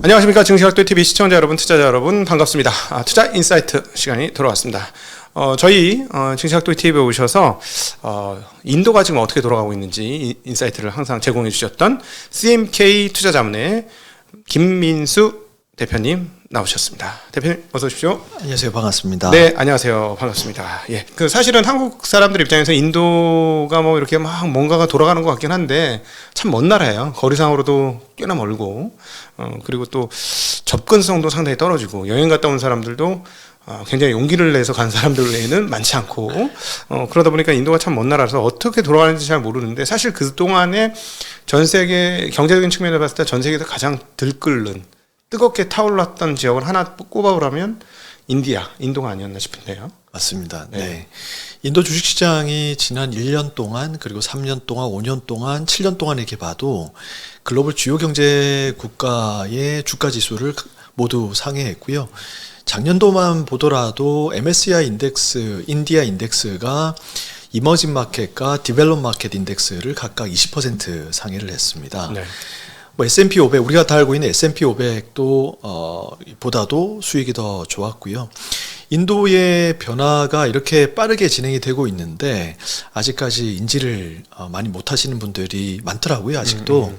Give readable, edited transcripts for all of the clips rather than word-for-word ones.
안녕하십니까. 증시학도TV 시청자 여러분, 투자자 여러분, 반갑습니다. 투자 인사이트 시간이 돌아왔습니다. 저희 증시학도TV에 오셔서 인도가 지금 어떻게 돌아가고 있는지 인사이트를 항상 제공해 주셨던 CMK 투자자문의 김민수 대표님 나오셨습니다. 대표님 어서 오십시오. 안녕하세요. 반갑습니다. 네, 안녕하세요. 반갑습니다. 예, 사실은 한국 사람들 입장에서 인도가 뭐 이렇게 막 뭔가가 돌아가는 것 같긴 한데 참 먼 나라예요. 거리상으로도 꽤나 멀고, 그리고 또 접근성도 상당히 떨어지고, 여행 갔다 온 사람들도 굉장히 용기를 내서 간 사람들 외에는 많지 않고, 그러다 보니까 인도가 참 먼 나라라서 어떻게 돌아가는지 잘 모르는데, 사실 그 동안에 전 세계 경제적인 측면에서 봤을 때 전 세계에서 가장 들끓는 뜨겁게 타올랐던 지역을 하나 꼽아보라면 인도가 아니었나 싶은데요. 맞습니다. 네. 인도 주식시장이 지난 1년 동안, 그리고 3년 동안, 5년 동안, 7년 동안 이렇게 봐도 글로벌 주요 경제 국가의 주가 지수를 모두 상회했고요. 작년도만 보더라도 MSCI 인덱스, 인디아 인덱스가 이머징 마켓과 디벨롭 마켓 인덱스를 각각 20% 상회를 했습니다. 네. 뭐 S&P 500, 우리가 다 알고 있는 S&P 500도 보다도 수익이 더 좋았고요. 인도의 변화가 이렇게 빠르게 진행이 되고 있는데 아직까지 인지를 많이 못하시는 분들이 많더라고요. 아직도.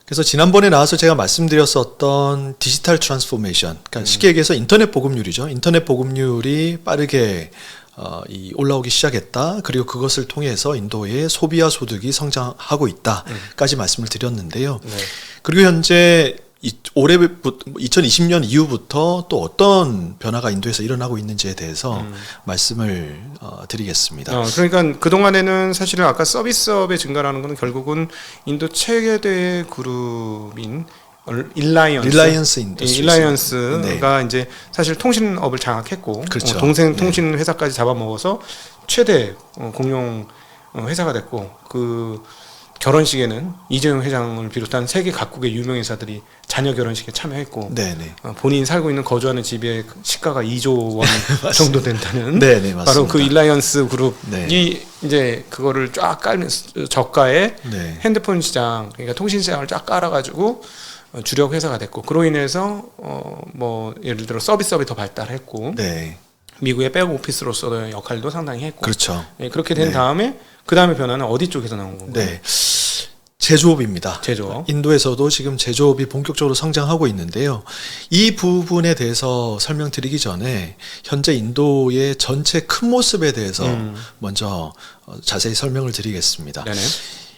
그래서 지난번에 나와서 제가 말씀드렸었던 디지털 트랜스포메이션, 그러니까 쉽게 얘기해서 인터넷 보급률이죠. 인터넷 보급률이 빠르게 올라오기 시작했다. 그리고 그것을 통해서 인도의 소비와 소득이 성장하고 있다까지 말씀을 드렸는데요. 네. 그리고 현재 올해부터 2020년 이후부터 또 어떤 변화가 인도에서 일어나고 있는지에 대해서 말씀을 드리겠습니다. 그러니까 그동안에는 사실은 아까 서비스업의 증가라는 것은 결국은 인도 최대 그룹인 릴라이언스 인더스트리즈. 일라이언스가 이제 사실 통신업을 장악했고, 그렇죠. 동생 통신 회사까지 잡아먹어서 최대 공용 회사가 됐고, 그 결혼식에는 이재용 회장을 비롯한 세계 각국의 유명인사들이 자녀 결혼식에 참여했고, 네네. 본인이 살고 있는 거주하는 집의 시가가 2조 원 정도 된다는 네네, 맞습니다. 바로 그 일라이언스 그룹이 네. 이제 그거를 쫙 깔면서 저가의 네. 핸드폰 시장, 그러니까 통신 시장을 쫙 깔아가지고 주력 회사가 됐고, 그로 인해서 뭐 예를 들어 서비스업이 더 발달했고, 네. 미국의 백오피스로서의 역할도 상당히 했고, 그렇죠. 그렇게 된 다음에 그 다음에 변화는 어디 쪽에서 나온 건가요? 네. 제조업입니다. 제조업. 인도에서도 지금 제조업이 본격적으로 성장하고 있는데요. 이 부분에 대해서 설명드리기 전에 현재 인도의 전체 큰 모습에 대해서 먼저 자세히 설명을 드리겠습니다. 네네.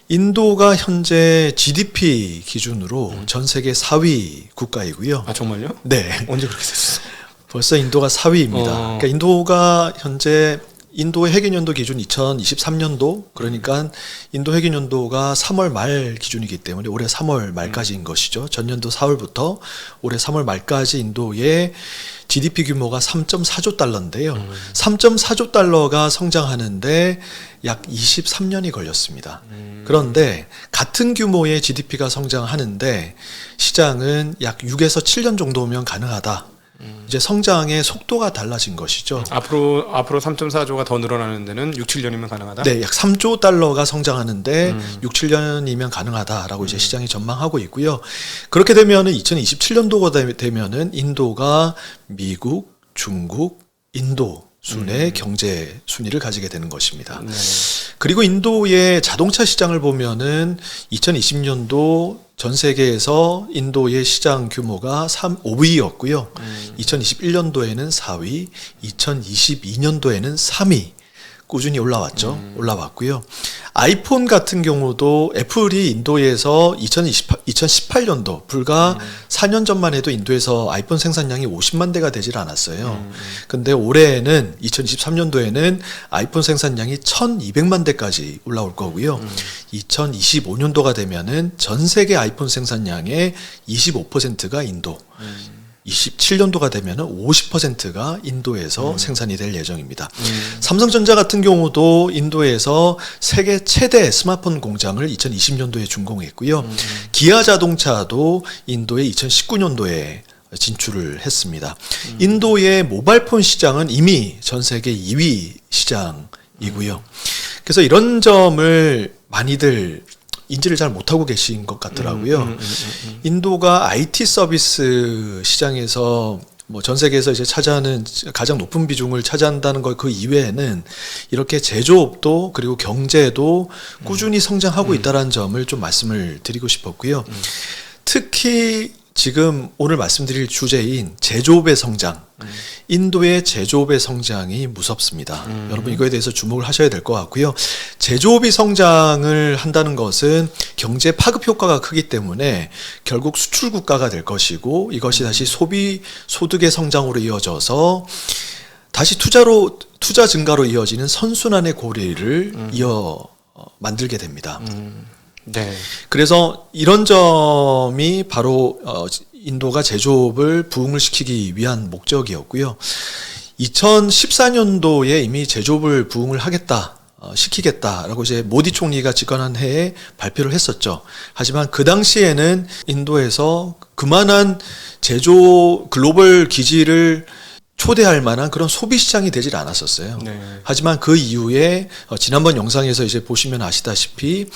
인도가 현재 GDP 기준으로 전 세계 4위 국가이고요. 아, 정말요? 네. 언제 그렇게 됐어? 벌써 인도가 4위입니다. 그러니까 인도가 현재 인도의 회계연도 기준 2023년도, 그러니까 인도 회계연도가 3월 말 기준이기 때문에 올해 3월 말까지인 것이죠. 전년도 4월부터 올해 3월 말까지 인도의 GDP 규모가 3.4조 달러인데요. 3.4조 달러가 성장하는데 약 23년이 걸렸습니다. 그런데 같은 규모의 GDP가 성장하는데 시장은 약 6에서 7년 정도면 가능하다. 이제 성장의 속도가 달라진 것이죠. 앞으로 3.4조가 더 늘어나는 데는 6, 7년이면 가능하다? 네, 약 3조 달러가 성장하는데 6, 7년이면 가능하다라고 이제 시장이 전망하고 있고요. 그렇게 되면은 2027년도가 되면은 인도가 미국, 중국, 인도 순의 경제 순위를 가지게 되는 것입니다. 네. 그리고 인도의 자동차 시장을 보면은 2020년도 전 세계에서 인도의 시장 규모가 5위였고요. 2021년도에는 4위, 2022년도에는 3위 꾸준히 올라왔고요. 아이폰 같은 경우도 애플이 인도에서 2018년도 불과 4년 전만 해도 인도에서 아이폰 생산량이 50만 대가 되질 않았어요. 근데 올해는 2023년도에는 아이폰 생산량이 1200만 대까지 올라올 거고요. 2025년도가 되면은 전 세계 아이폰 생산량의 25%가 인도. 27년도가 되면은 50%가 인도에서 생산이 될 예정입니다. 삼성전자 같은 경우도 인도에서 세계 최대 스마트폰 공장을 2020년도에 준공했고요. 기아 자동차도 인도에 2019년도에 진출을 했습니다. 인도의 모바일폰 시장은 이미 전 세계 2위 시장이고요. 그래서 이런 점을 많이들 인지를 잘 못하고 계신 것 같더라고요. 인도가 IT 서비스 시장에서 뭐 전 세계에서 이제 차지하는 가장 높은 비중을 차지한다는 것 그 이외에는 이렇게 제조업도 그리고 경제도 꾸준히 성장하고 있다는 점을 좀 말씀을 드리고 싶었고요. 특히 지금 오늘 말씀드릴 주제인 제조업의 성장, 인도의 제조업의 성장이 무섭습니다. 여러분 이거에 대해서 주목을 하셔야 될 것 같고요. 제조업이 성장을 한다는 것은 경제 파급 효과가 크기 때문에 결국 수출 국가가 될 것이고 이것이 다시 소비 소득의 성장으로 이어져서 다시 투자 증가로 이어지는 선순환의 고리를 만들게 됩니다. 네. 그래서 이런 점이 바로 인도가 제조업을 부흥을 시키기 위한 목적이었고요. 2014년도에 이미 제조업을 부흥을 시키겠다라고 이제 모디 총리가 집권한 해에 발표를 했었죠. 하지만 그 당시에는 인도에서 그만한 글로벌 기지를 초대할 만한 그런 소비 시장이 되질 않았었어요. 네. 하지만 그 이후에 지난번 영상에서 이제 보시면 아시다시피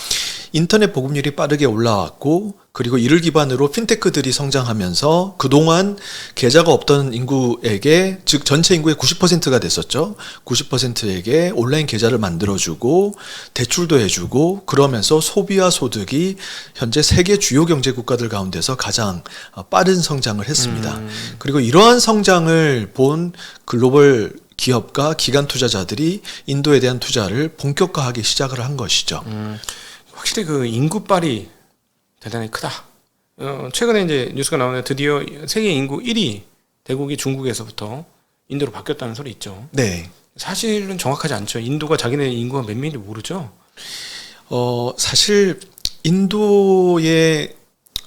인터넷 보급률이 빠르게 올라왔고 그리고 이를 기반으로 핀테크들이 성장하면서 그동안 계좌가 없던 인구에게 즉 전체 인구의 90%가 됐었죠. 90%에게 온라인 계좌를 만들어주고 대출도 해주고 그러면서 소비와 소득이 현재 세계 주요 경제 국가들 가운데서 가장 빠른 성장을 했습니다. 그리고 이러한 성장을 본 글로벌 기업과 기관 투자자들이 인도에 대한 투자를 본격화하기 시작을 한 것이죠. 확실히 그 인구빨이 대단히 크다. 최근에 이제 뉴스가 나오는데 드디어 세계 인구 1위 대국이 중국에서부터 인도로 바뀌었다는 소리 있죠. 네. 사실은 정확하지 않죠. 인도가 자기네 인구가 몇 명인지 모르죠. 사실 인도의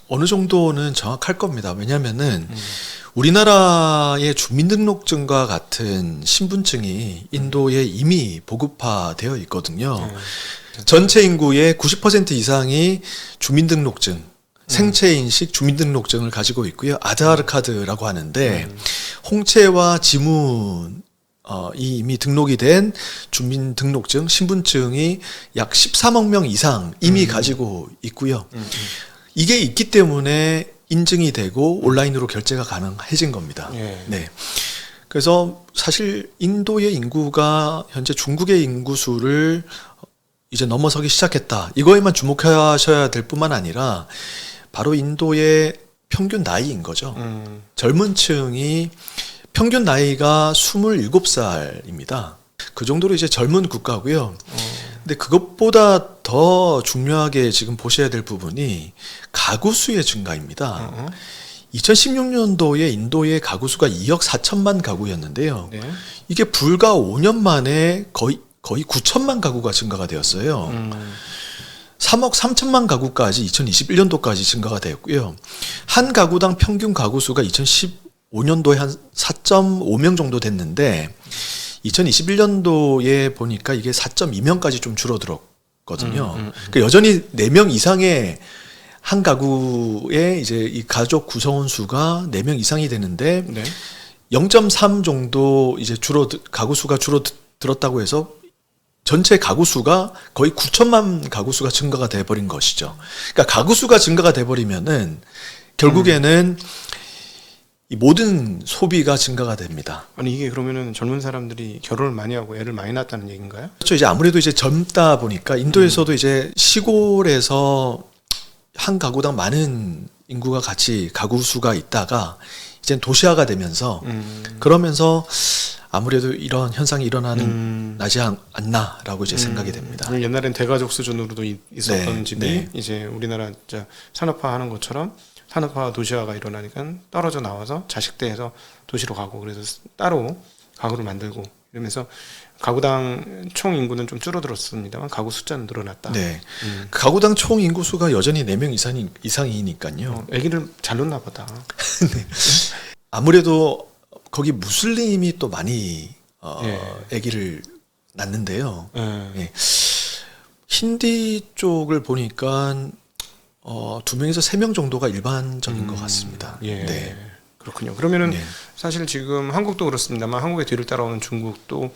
어느 정도는 정확할 겁니다. 왜냐하면은 우리나라의 주민등록증과 같은 신분증이 인도에 이미 보급화되어 있거든요. 전체 인구의 90% 이상이 주민등록증, 생체인식 주민등록증을 가지고 있고요. 아다르 카드라고 하는데 홍채와 지문이 이미 등록이 된 주민등록증, 신분증이 약 13억 명 이상 이미 가지고 있고요. 이게 있기 때문에 인증이 되고 온라인으로 결제가 가능해진 겁니다. 네. 그래서 사실 인도의 인구가 현재 중국의 인구수를 이제 넘어서기 시작했다. 이거에만 주목하셔야 될 뿐만 아니라 바로 인도의 평균 나이인 거죠. 젊은 층이 평균 나이가 27살입니다. 그 정도로 이제 젊은 국가고요. 근데 그것보다 더 중요하게 지금 보셔야 될 부분이 가구 수의 증가입니다. 2016년도에 인도의 가구 수가 2억 4천만 가구였는데요. 네. 이게 불과 5년 만에 거의 9천만 가구가 증가가 되었어요. 3억 3천만 가구까지 2021년도까지 증가가 되었고요. 한 가구당 평균 가구 수가 2015년도에 한 4.5명 정도 됐는데 2021년도에 보니까 이게 4.2명까지 좀 줄어들었거든요. 그러니까 여전히 4명 이상의 한 가구에 이제 이 가족 구성원 수가 4명 이상이 되는데 네. 0.3 정도 이제 가구 수가 줄어들었다고 해서 전체 가구 수가 거의 9천만 가구 수가 증가가 돼 버린 것이죠. 그러니까 가구 수가 증가가 돼 버리면은 결국에는 이 모든 소비가 증가가 됩니다. 아니 이게 그러면은 젊은 사람들이 결혼을 많이 하고 애를 많이 낳았다는 얘기인가요? 그렇죠. 이제 아무래도 이제 젊다 보니까 인도에서도 이제 시골에서 한 가구당 많은 인구가 같이 가구 수가 있다가 이제 도시화가 되면서 그러면서 아무래도 이런 현상이 나지 않나라고 이제 생각이 됩니다. 옛날엔 대가족 수준으로도 있었던 네, 집이 네. 이제 우리나라 진짜 산업화하는 것처럼 산업화 도시화가 일어나니까 떨어져 나와서 자식대에서 도시로 가고 그래서 따로 가구를 만들고 이러면서 가구당 총 인구는 좀 줄어들었습니다만 가구 숫자는 늘어났다. 네. 가구당 총 인구 수가 여전히 4명 이상이니까요. 아기를 잘 놓나 보다. 네. 아무래도 거기 무슬림이 또 많이 아기를 낳는데요. 예. 힌디 쪽을 보니까 2명에서 3명 정도가 일반적인 것 같습니다. 예. 네. 그렇군요. 그러면은 네. 사실 지금 한국도 그렇습니다만 한국의 뒤를 따라오는 중국도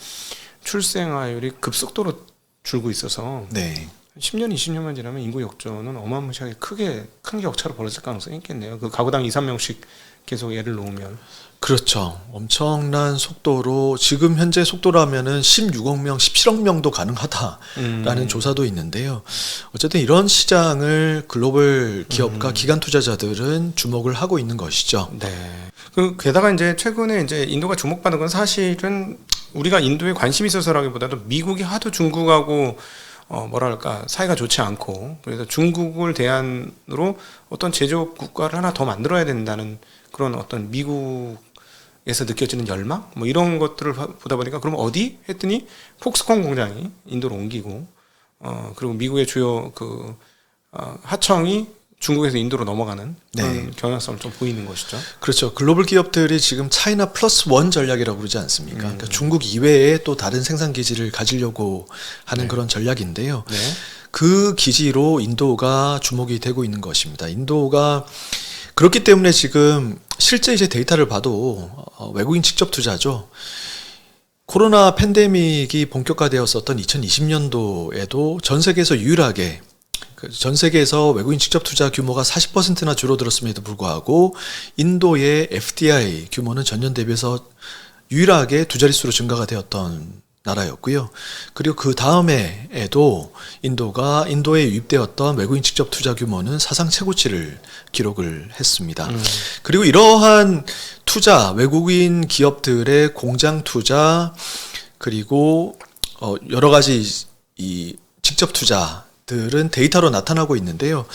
출생아율이 급속도로 줄고 있어서 네. 10년, 20년만 지나면 인구 역전은 어마무시하게 큰 격차로 벌어질 가능성이 있겠네요. 그 가구당 2, 3명씩 계속 애를 놓으면. 그렇죠. 엄청난 속도로 지금 현재 속도라면은 16억 명, 17억 명도 가능하다라는 조사도 있는데요. 어쨌든 이런 시장을 글로벌 기업과 기관 투자자들은 주목을 하고 있는 것이죠. 네. 게다가 이제 최근에 이제 인도가 주목받는 건 사실은 우리가 인도에 관심이 있어서라기보다도 미국이 하도 중국하고 뭐랄까 사이가 좋지 않고 그래서 중국을 대안으로 어떤 제조업 국가를 하나 더 만들어야 된다는 그런 어떤 미국에서 느껴지는 열망 뭐 이런 것들을 보다 보니까 그럼 어디 했더니 폭스콘 공장이 인도로 옮기고 그리고 미국의 주요 하청이 중국에서 인도로 넘어가는 그런 경향성을 좀 보이는 것이죠. 그렇죠. 글로벌 기업들이 지금 차이나 플러스 원 전략이라고 그러지 않습니까? 그러니까 중국 이외에 또 다른 생산 기지를 가지려고 하는 그런 전략인데요. 네. 그 기지로 인도가 주목이 되고 있는 것입니다. 인도가 그렇기 때문에 지금 실제 이제 데이터를 봐도 외국인 직접 투자죠. 코로나 팬데믹이 본격화되었었던 2020년도에도 전 세계에서 유일하게 전 세계에서 외국인 직접 투자 규모가 40%나 줄어들었음에도 불구하고 인도의 FDI 규모는 전년 대비해서 유일하게 두 자릿수로 증가가 되었던 나라였고요. 그리고 그 다음에에도 인도에 유입되었던 외국인 직접 투자 규모는 사상 최고치를 기록을 했습니다. 그리고 이러한 투자, 외국인 기업들의 공장 투자 그리고 여러 가지 이 직접 투자들은 데이터로 나타나고 있는데요.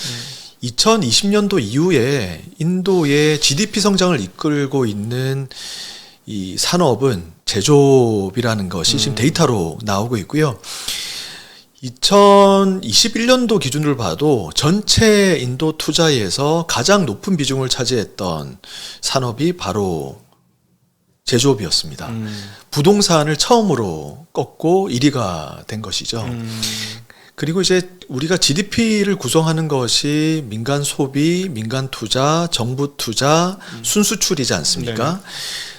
2020년도 이후에 인도의 GDP 성장을 이끌고 있는 이 산업은 제조업이라는 것이 지금 데이터로 나오고 있고요. 2021년도 기준을 봐도 전체 인도 투자에서 가장 높은 비중을 차지했던 산업이 바로 제조업이었습니다. 부동산을 처음으로 꺾고 1위가 된 것이죠. 그리고 이제 우리가 GDP를 구성하는 것이 민간 소비, 민간 투자, 정부 투자, 순수출이지 않습니까? 네.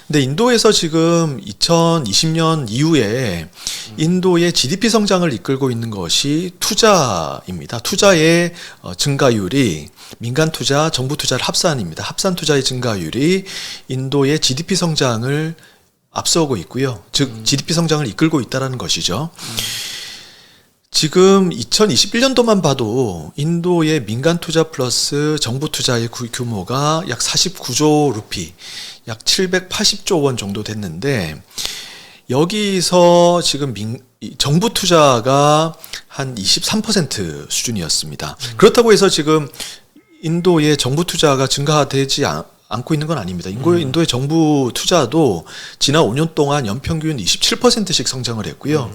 근데 인도에서 지금 2020년 이후에 인도의 GDP 성장을 이끌고 있는 것이 투자입니다. 투자의 증가율이 민간 투자, 정부 투자를 합산입니다. 합산 투자의 증가율이 인도의 GDP 성장을 앞서고 있고요. 즉 GDP 성장을 이끌고 있다는 것이죠. 지금 2021년도만 봐도 인도의 민간 투자 플러스 정부 투자의 규모가 약 49조 루피, 약 780조 원 정도 됐는데 여기서 지금 정부 투자가 한 23% 수준이었습니다. 그렇다고 해서 지금 인도의 정부 투자가 증가되지 않고 있는 건 아닙니다. 인도의 정부 투자도 지난 5년 동안 연평균 27%씩 성장을 했고요.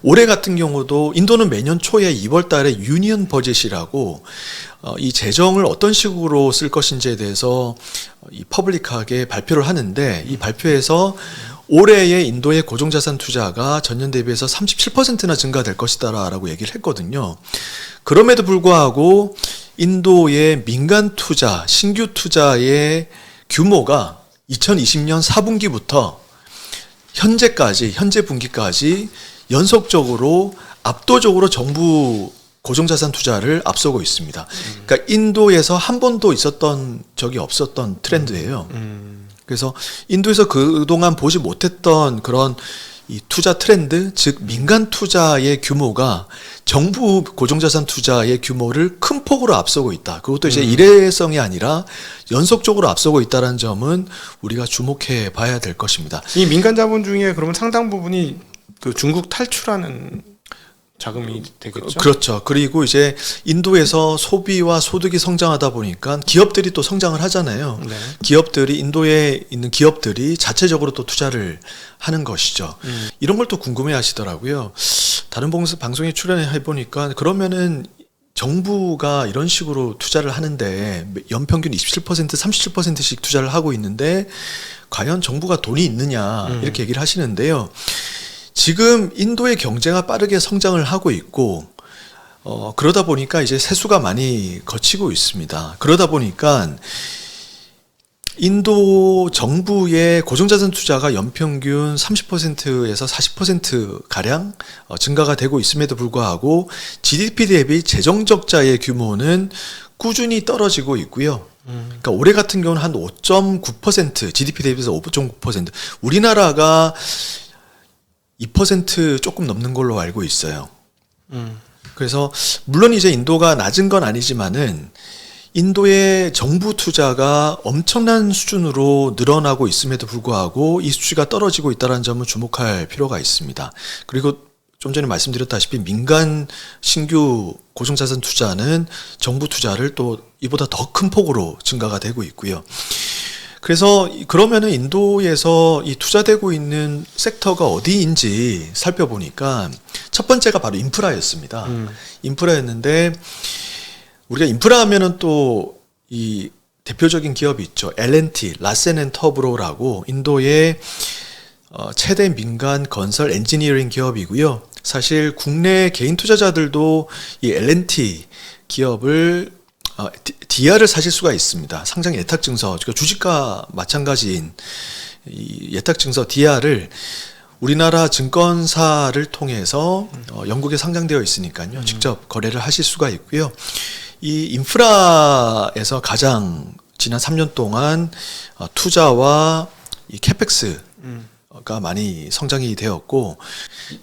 올해 같은 경우도 인도는 매년 초에 2월 달에 유니언 버젯이라고 이 재정을 어떤 식으로 쓸 것인지에 대해서 퍼블릭하게 발표를 하는데 이 발표에서 올해의 인도의 고정자산 투자가 전년 대비해서 37%나 증가될 것이다라고 얘기를 했거든요. 그럼에도 불구하고 인도의 민간 투자, 신규 투자의 규모가 2020년 4분기부터 현재 분기까지 연속적으로 압도적으로 정부 고정자산 투자를 앞서고 있습니다. 그러니까 인도에서 한 번도 있었던 적이 없었던 트렌드예요. 그래서 인도에서 그동안 보지 못했던 그런 이 투자 트렌드, 즉 민간 투자의 규모가 정부 고정자산 투자의 규모를 큰 폭으로 앞서고 있다. 그것도 이제 일회성이 아니라 연속적으로 앞서고 있다는 점은 우리가 주목해 봐야 될 것입니다. 이 민간 자본 중에 그러면 상당 부분이 그 중국 탈출하는 자금이 되겠죠. 그렇죠. 그리고 이제 인도에서 소비와 소득이 성장하다 보니까 기업들이 또 성장을 하잖아요. 네. 인도에 있는 기업들이 자체적으로 또 투자를 하는 것이죠. 이런 걸 또 궁금해 하시더라고요. 다른 방송에 출연해 보니까 그러면은 정부가 이런 식으로 투자를 하는데 연평균 27%, 37%씩 투자를 하고 있는데 과연 정부가 돈이 있느냐 이렇게 얘기를 하시는데요. 지금 인도의 경제가 빠르게 성장을 하고 있고 그러다 보니까 이제 세수가 많이 거치고 있습니다. 그러다 보니까 인도 정부의 고정자산 투자가 연평균 30%에서 40% 가량 증가가 되고 있음에도 불구하고 GDP 대비 재정 적자의 규모는 꾸준히 떨어지고 있고요. 그러니까 올해 같은 경우는 한 5.9%, GDP 대비해서 5.9%, 우리나라가 2% 조금 넘는 걸로 알고 있어요. 그래서 물론 이제 인도가 낮은 건 아니지만은 인도의 정부 투자가 엄청난 수준으로 늘어나고 있음에도 불구하고 이 수치가 떨어지고 있다는 점을 주목할 필요가 있습니다. 그리고 좀 전에 말씀드렸다시피 민간 신규 고정자산 투자는 정부 투자를 또 이보다 더 큰 폭으로 증가가 되고 있고요. 그래서 그러면은 인도에서 이 투자되고 있는 섹터가 어디인지 살펴보니까 첫 번째가 바로 인프라였습니다. 인프라였는데 우리가 인프라 하면은 또 이 대표적인 기업이 있죠. L&T, 라센앤터브로라고 인도의 최대 민간 건설 엔지니어링 기업이고요. 사실 국내 개인 투자자들도 이 L&T 기업을 DR을 사실 수가 있습니다. 상장 예탁증서, 그러니까 주식과 마찬가지인 이 예탁증서 DR을 우리나라 증권사를 통해서 영국에 상장되어 있으니까요. 직접 거래를 하실 수가 있고요. 이 인프라에서 가장 지난 3년 동안 투자와 이 캐펙스가 많이 성장이 되었고,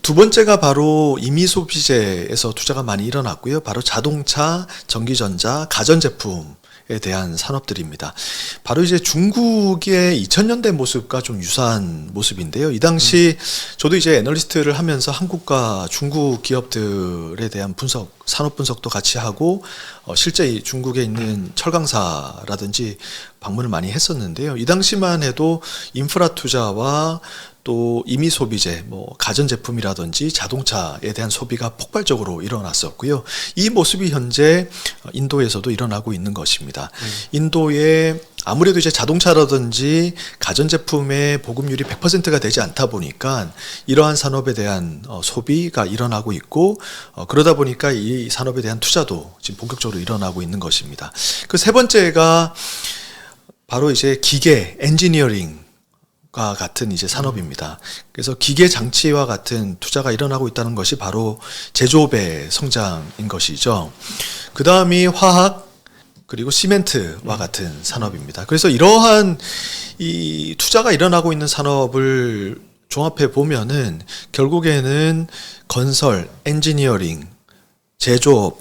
두 번째가 바로 임의소비재에서 투자가 많이 일어났고요. 바로 자동차, 전기전자, 가전제품에 대한 산업들입니다. 바로 이제 중국의 2000년대 모습과 좀 유사한 모습인데요. 이 당시 저도 이제 애널리스트를 하면서 한국과 중국 기업들에 대한 분석, 산업 분석도 같이 하고 실제 이 중국에 있는 철강사라든지 방문을 많이 했었는데요. 이 당시만 해도 인프라 투자와 또 임의 소비재, 뭐 가전제품이라든지 자동차에 대한 소비가 폭발적으로 일어났었고요. 이 모습이 현재 인도에서도 일어나고 있는 것입니다. 인도의 아무래도 이제 자동차라든지 가전제품의 보급률이 100%가 되지 않다 보니까 이러한 산업에 대한 소비가 일어나고 있고, 그러다 보니까 이 산업에 대한 투자도 지금 본격적으로 일어나고 있는 것입니다. 그 세 번째가 바로 이제 기계, 엔지니어링 과 같은 이제 산업입니다. 그래서 기계 장치와 같은 투자가 일어나고 있다는 것이 바로 제조업의 성장인 것이죠. 그 다음이 화학, 그리고 시멘트와 같은 산업입니다. 그래서 이러한 이 투자가 일어나고 있는 산업을 종합해 보면은 결국에는 건설, 엔지니어링, 제조업,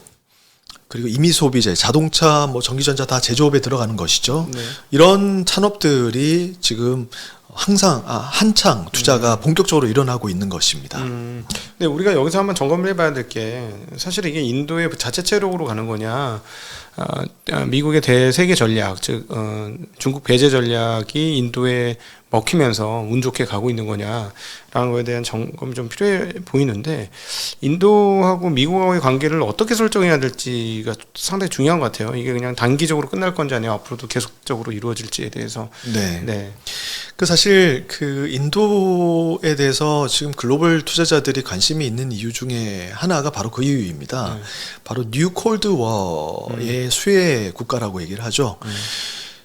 그리고 임의 소비재, 자동차, 뭐 전기전자 다 제조업에 들어가는 것이죠. 네. 이런 산업들이 지금 항상 한창 투자가 본격적으로 일어나고 있는 것입니다. 근데 우리가 여기서 한번 점검을 해봐야 될 게, 사실 이게 인도의 자체 체력으로 가는 거냐, 미국의 대세계 전략, 즉 중국 배제 전략이 인도에 먹히면서 운 좋게 가고 있는 거냐라는 거에 대한 점검이 좀 필요해 보이는데, 인도하고 미국하고의 관계를 어떻게 설정해야 될지가 상당히 중요한 것 같아요. 이게 그냥 단기적으로 끝날 건지 아니면 앞으로도 계속적으로 이루어질지에 대해서. 네. 그 사실 그 인도에 대해서 지금 글로벌 투자자들이 관심이 있는 이유 중에 하나가 바로 그 이유입니다. 바로 뉴 콜드 워의 수혜 국가라고 얘기를 하죠.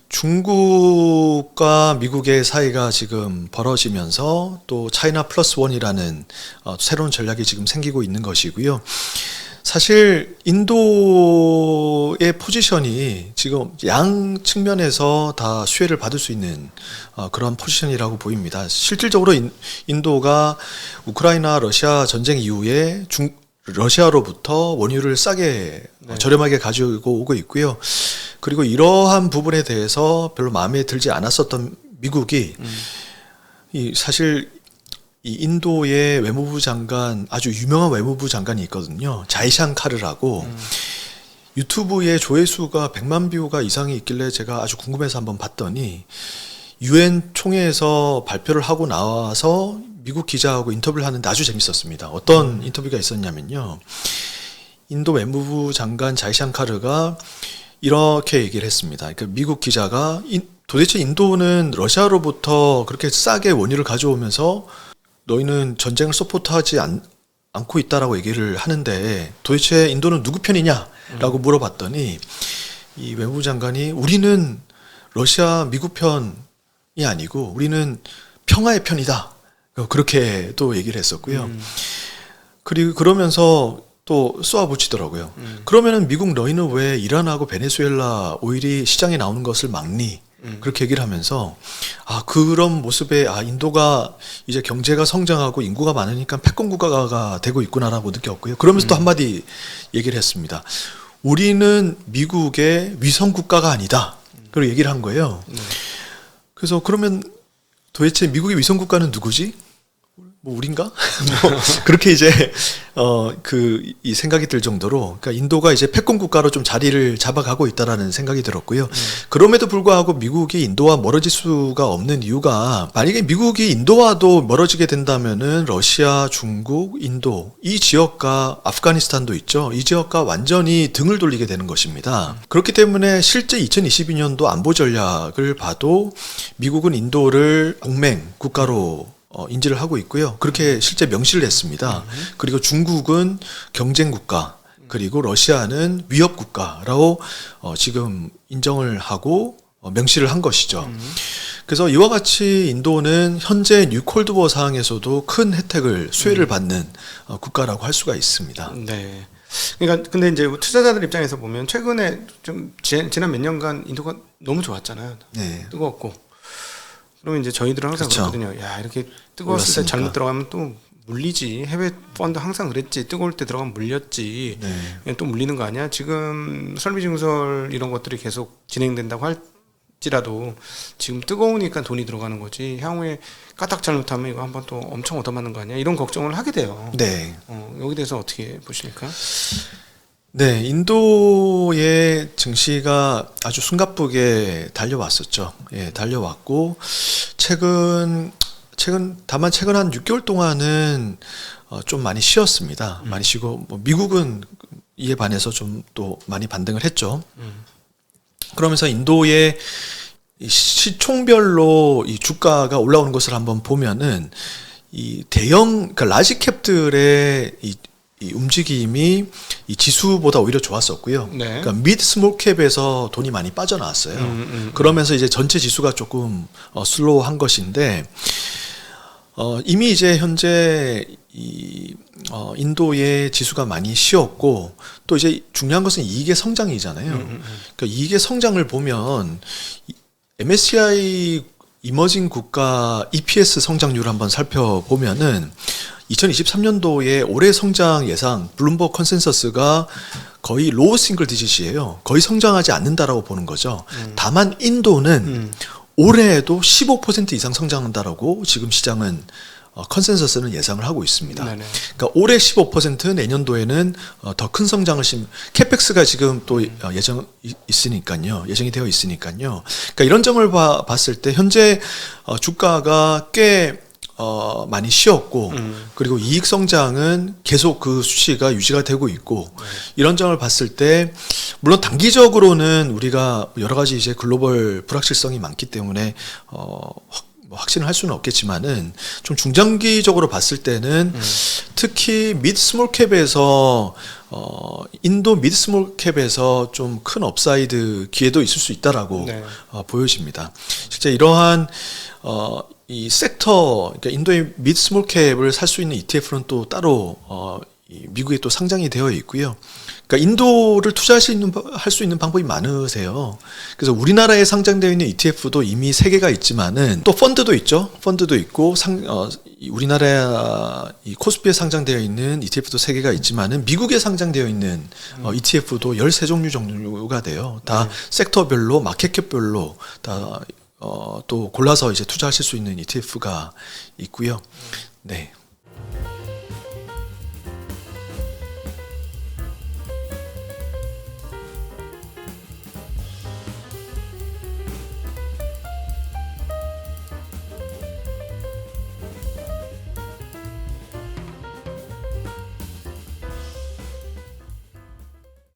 중국과 미국의 사이가 지금 벌어지면서 또 차이나 플러스 원이라는 새로운 전략이 지금 생기고 있는 것이고요. 사실 인도의 포지션이 지금 양 측면에서 다 수혜를 받을 수 있는 그런 포지션이라고 보입니다. 실질적으로 인도가 우크라이나 러시아 전쟁 이후에 러시아로부터 원유를 싸게 저렴하게 가지고 오고 있고요. 그리고 이러한 부분에 대해서 별로 마음에 들지 않았었던 미국이 사실 이 인도의 외무부 장관, 아주 유명한 외무부 장관이 있거든요. 자이샹카르라고. 유튜브에 조회수가 100만 뷰가 이상이 있길래 제가 아주 궁금해서 한번 봤더니 UN 총회에서 발표를 하고 나와서 미국 기자하고 인터뷰를 하는데 아주 재밌었습니다. 어떤 인터뷰가 있었냐면요. 인도 외무부 장관 자이샹카르가 이렇게 얘기를 했습니다. 그러니까 미국 기자가 도대체 인도는 러시아로부터 그렇게 싸게 원유를 가져오면서 너희는 전쟁을 서포트하지 않고 있다라고 얘기를 하는데 도대체 인도는 누구 편이냐라고 물어봤더니 이 외무부 장관이 우리는 러시아 미국 편이 아니고 우리는 평화의 편이다. 그렇게 또 얘기를 했었고요. 그리고 그러면서 또 쏘아붙이더라고요. 그러면은 미국 너희는 왜 이란하고 베네수엘라 오일이 시장에 나오는 것을 막니? 그렇게 얘기를 하면서 그런 모습에 인도가 이제 경제가 성장하고 인구가 많으니까 패권 국가가 되고 있구나라고 느꼈고요. 그러면서 또 한마디 얘기를 했습니다. 우리는 미국의 위성 국가가 아니다. 그리고 얘기를 한 거예요. 그래서 그러면 도대체 미국의 위성 국가는 누구지? 뭐 우린가? 뭐 그렇게 이제 이 생각이 들 정도로, 그러니까 인도가 이제 패권 국가로 좀 자리를 잡아가고 있다라는 생각이 들었고요. 그럼에도 불구하고 미국이 인도와 멀어질 수가 없는 이유가, 만약에 미국이 인도와도 멀어지게 된다면은 러시아, 중국, 인도 이 지역과 아프가니스탄도 있죠. 이 지역과 완전히 등을 돌리게 되는 것입니다. 그렇기 때문에 실제 2022년도 안보 전략을 봐도 미국은 인도를 동맹 국가로 인지를 하고 있고요. 그렇게 실제 명시를 했습니다. 그리고 중국은 경쟁 국가, 그리고 러시아는 위협 국가라고 지금 인정을 하고 명시를 한 것이죠. 그래서 이와 같이 인도는 현재 뉴콜드워 상황에서도 큰 혜택을, 수혜를 받는 국가라고 할 수가 있습니다. 네. 그러니까 근데 이제 투자자들 입장에서 보면 최근에 좀 지난 몇 년간 인도가 너무 좋았잖아요. 네. 뜨거웠고. 그러면 이제 저희들은 항상 그렇죠. 그렇거든요. 야, 이렇게 뜨거웠을 때 잘못 들어가면 또 물리지. 해외 펀드 항상 그랬지. 뜨거울 때 들어가면 물렸지. 네. 또 물리는 거 아니야? 지금 설비 증설 이런 것들이 계속 진행된다고 할지라도 지금 뜨거우니까 돈이 들어가는 거지. 향후에 까딱 잘못하면 이거 한번 또 엄청 얻어맞는 거 아니야? 이런 걱정을 하게 돼요. 네. 여기 대해서 어떻게 보십니까? 네, 인도의 증시가 아주 숨가쁘게 달려왔었죠. 예, 달려왔고, 다만 최근 한 6개월 동안은 좀 많이 쉬었습니다. 많이 쉬고, 미국은 이에 반해서 좀 또 많이 반등을 했죠. 그러면서 인도의 시총별로 이 주가가 올라오는 것을 한번 보면은, 이 그러니까 라지캡들의 이 움직임이 이 지수보다 오히려 좋았었고요. 네. 그러니까 미드 스몰 캡에서 돈이 많이 빠져나왔어요. 그러면서 이제 전체 지수가 조금 슬로우한 것인데, 이미 이제 현재 인도의 지수가 많이 쉬었고, 또 이제 중요한 것은 이익의 성장이잖아요. 그러니까 이익의 성장을 보면 MSCI 이머징 국가 EPS 성장률을 한번 살펴보면은 2023년도에 올해 성장 예상 블룸버그 컨센서스가 거의 로우 싱글 디짓이에요. 거의 성장하지 않는다라고 보는 거죠. 다만 인도는 올해에도 15% 이상 성장한다라고 지금 시장은 컨센서스는 예상을 하고 있습니다. 네네. 그러니까 올해 15%, 내년도에는 더 큰 성장을 캐펙스가 지금 또 예정이 되어 있으니까요. 그러니까 이런 점을 봤을 때 현재 주가가 꽤 많이 쉬었고, 그리고 이익 성장은 계속 그 수치가 유지가 되고 있고, 이런 점을 봤을 때 물론 단기적으로는 우리가 여러 가지 이제 글로벌 불확실성이 많기 때문에 확신을 할 수는 없겠지만은, 좀 중장기적으로 봤을 때는 특히 미드 스몰 캡에서 인도 미드 스몰 캡에서 좀 큰 업사이드 기회도 있을 수 있다라고 네. 보여집니다. 실제 이러한 이 섹터, 그러니까 인도의 미드 스몰 캡을 살 수 있는 ETF는 또 따로 미국에 또 상장이 되어 있고요. 그러니까 인도를 투자할 수 있는 방법이 많으세요. 그래서 우리나라에 상장되어 있는 ETF도 이미 3개가 있지만은 또 펀드도 있죠. 펀드도 있고 우리나라 이 코스피에 상장되어 있는 ETF도 3개가 있지만은 미국에 상장되어 있는 ETF도 13종류 정도가 돼요. 다 섹터별로, 마켓캡별로 다 또 골라서 이제 투자하실 수 있는 ETF가 있고요. 네.